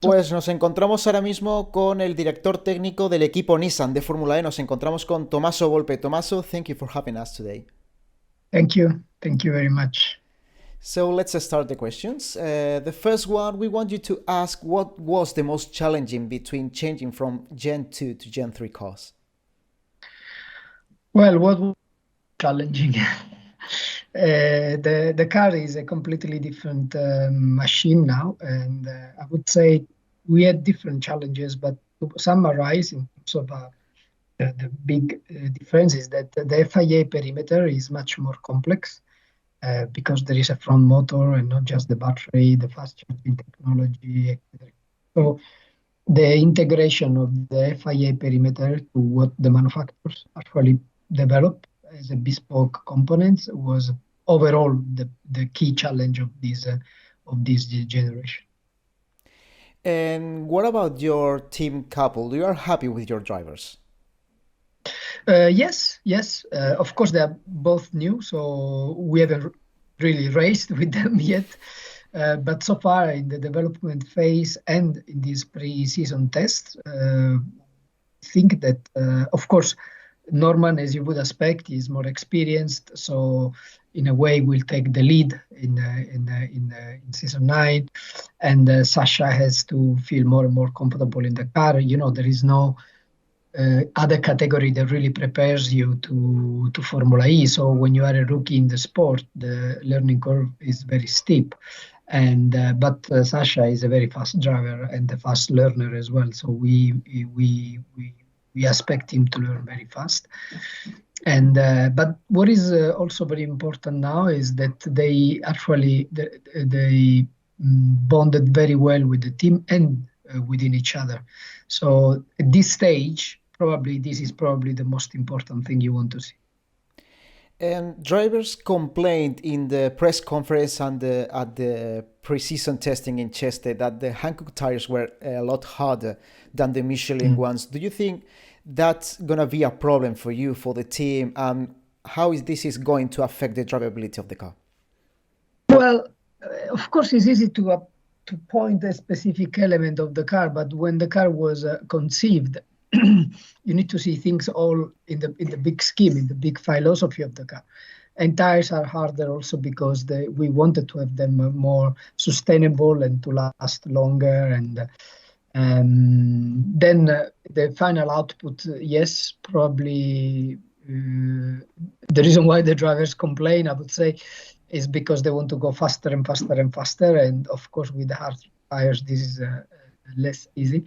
Pues nos encontramos ahora mismo con el director técnico del equipo Nissan de Formula E. Nos encontramos con Tommaso Volpe. Tommaso, thank you for having us today. Thank you. Thank you very much. So let's start the questions. The first one, we want you to ask what was the most challenging between changing from Gen 2 to Gen 3 cars? Well, what was challenging? The car is a completely different machine now, and I would say we had different challenges, but to summarize in terms of the big difference is that the FIA perimeter is much more complex because there is a front motor and not just the battery, the fast charging technology, etc. So the integration of the FIA perimeter to what the manufacturers actually develop as a bespoke components was overall the key challenge of this generation. And what about your team couple? You are happy with your drivers? Yes, yes. Of course, they are both new, so we haven't really raced with them yet. But so far in the development phase and in these pre-season tests, I think that, of course, Norman, as you would expect, is more experienced, so in a way will take the lead in season 9, and Sasha has to feel more and more comfortable in the car. You know, there is no other category that really prepares you to Formula E. So when you are a rookie in the sport, the learning curve is very steep. And but Sasha is a very fast driver and a fast learner as well. So we expect him to learn very fast. And but what is also very important now is that they bonded very well with the team and within each other. So at this stage, probably this is probably the most important thing you want to see. And drivers complained in the press conference and at the pre-season testing in Cheste that the Hankook tires were a lot harder than the Michelin Mm. ones. Do you think that's gonna be a problem for you, for the team, and how is this is going to affect the drivability of the car? Well, of course, it's easy to point a specific element of the car, but when the car was conceived, you need to see things all in the big scheme, in the big philosophy of the car. And tires are harder also because we wanted to have them more sustainable and to last longer. And then the final output, yes, probably the reason why the drivers complain, I would say, is because they want to go faster and faster and faster. And of course, with the hard tires, this is less easy.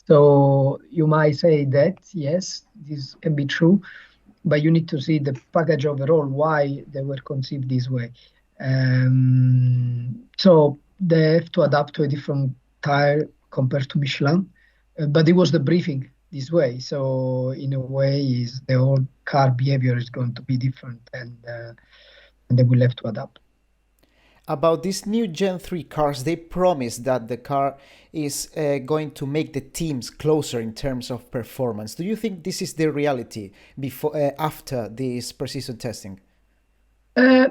So you might say that, yes, this can be true, but you need to see the package overall, why they were conceived this way. So they have to adapt to a different tire compared to Michelin, but it was the briefing this way. So in a way, is the whole car behavior is going to be different, and they will have to adapt. About these new Gen 3 cars, they promise that the car is going to make the teams closer in terms of performance. Do you think this is the reality before, after this precision testing? Uh,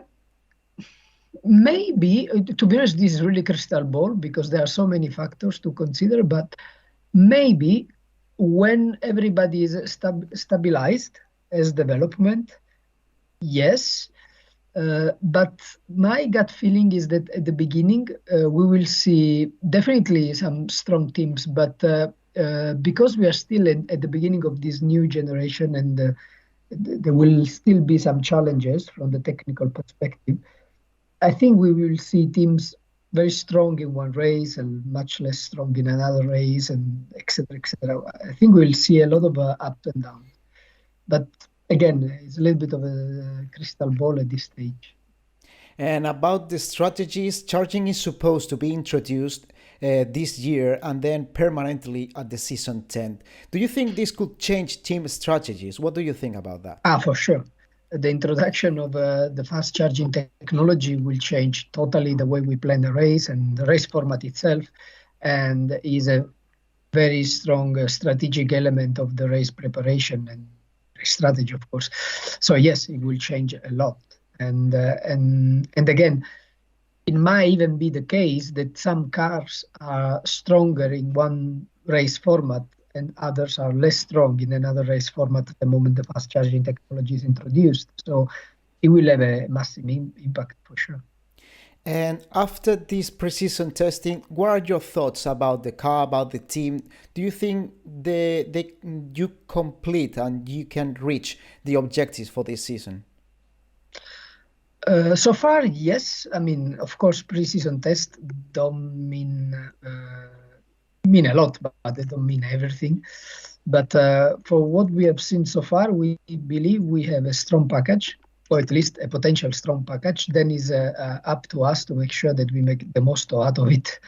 Maybe, to be honest, this is really crystal ball because there are so many factors to consider, but maybe when everybody is stabilized as development, yes. But my gut feeling is that at the beginning, we will see definitely some strong teams, but because we are still at the beginning of this new generation and there will still be some challenges from the technical perspective, I think we will see teams very strong in one race and much less strong in another race, and et cetera, et cetera. I think we'll see a lot of ups and downs. But again, it's a little bit of a crystal ball at this stage. And about the strategies, charging is supposed to be introduced this year and then permanently at the season 10. Do you think this could change team strategies? What do you think about that? For sure. The introduction of the fast charging technology will change totally the way we plan the race and the race format itself, and is a very strong strategic element of the race preparation and strategy, of course. So yes, it will change a lot. And again, it might even be the case that some cars are stronger in one race format and others are less strong in another race format at the moment the fast charging technology is introduced. So it will have a massive impact for sure. And after this precision testing, what are your thoughts about the car, about the team? Do you think you complete and you can reach the objectives for this season? So far, yes. I mean, of course, pre-season tests don't mean a lot, but they don't mean everything. But for what we have seen so far, we believe we have a strong package, or at least a potential strong package. Then is up to us to make sure that we make the most out of it,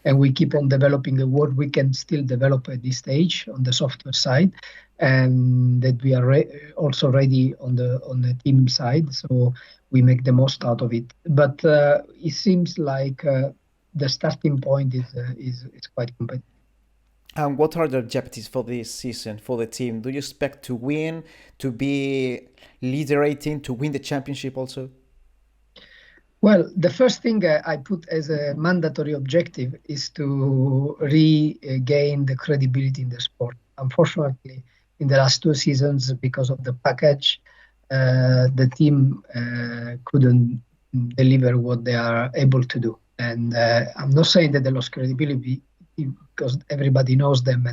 and we keep on developing what we can still develop at this stage on the software side, and that we are also ready on the team side. So we make the most out of it. But it seems like the starting point is quite competitive. And what are the objectives for this season for the team? Do you expect to win, to be liderating, to win the championship also? Well, the first thing I put as a mandatory objective is to regain the credibility in the sport. Unfortunately, in the last two seasons, because of the package, the team couldn't deliver what they are able to do. And I'm not saying that they lost credibility because everybody knows them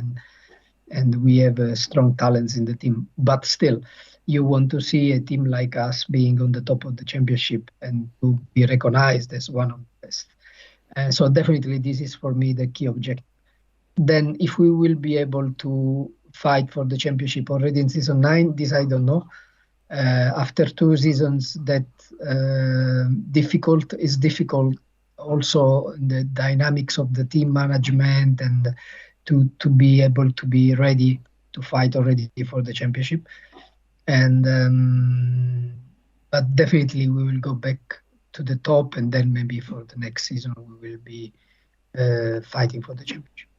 and we have strong talents in the team. But still, you want to see a team like us being on the top of the championship and to be recognized as one of the best. And so definitely this is for me the key objective. Then if we will be able to fight for the championship already in season 9, this I don't know. After two seasons that difficult also the dynamics of the team management and to be able to be ready to fight already for the championship. And but definitely we will go back to the top, and then maybe for the next season we will be fighting for the championship.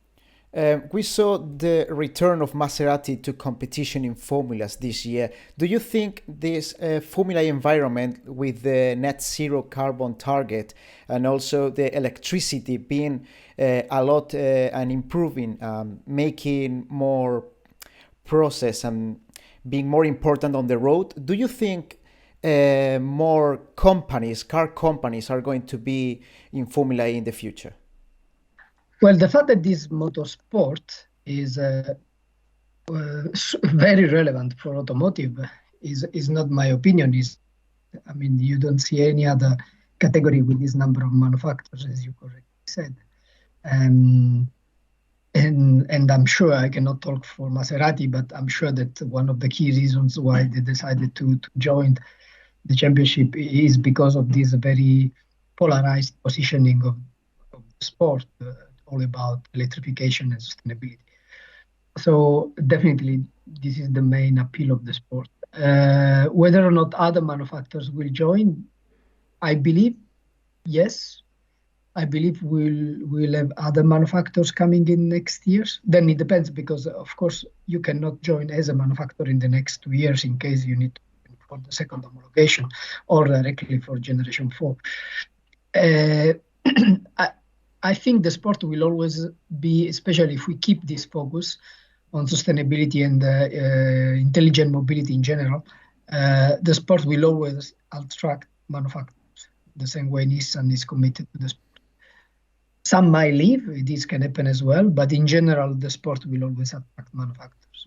We saw the return of Maserati to competition in formulas this year. Do you think this Formula E environment with the net zero carbon target and also the electricity being a lot and improving, making more process and being more important on the road, do you think more companies, car companies, are going to be in Formula E in the future? Well, the fact that this motorsport is very relevant for automotive is not my opinion. I mean, you don't see any other category with this number of manufacturers, as you correctly said. And I'm sure I cannot talk for Maserati, but I'm sure that one of the key reasons why they decided to join the championship is because of this very polarized positioning of the sport, all about electrification and sustainability. So definitely this is the main appeal of the sport. Whether or not other manufacturers will join, I believe yes. I believe we'll have other manufacturers coming in next years. Then it depends because, of course, you cannot join as a manufacturer in the next 2 years in case you need to for the second homologation or directly for generation 4. I think the sport will always be, especially if we keep this focus on sustainability and intelligent mobility in general, the sport will always attract manufacturers the same way Nissan is committed to the sport. Some might leave, this can happen as well, but in general, the sport will always attract manufacturers.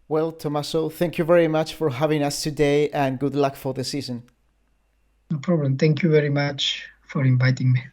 Well, Tommaso, thank you very much for having us today and good luck for the season. No problem. Thank you very much for inviting me.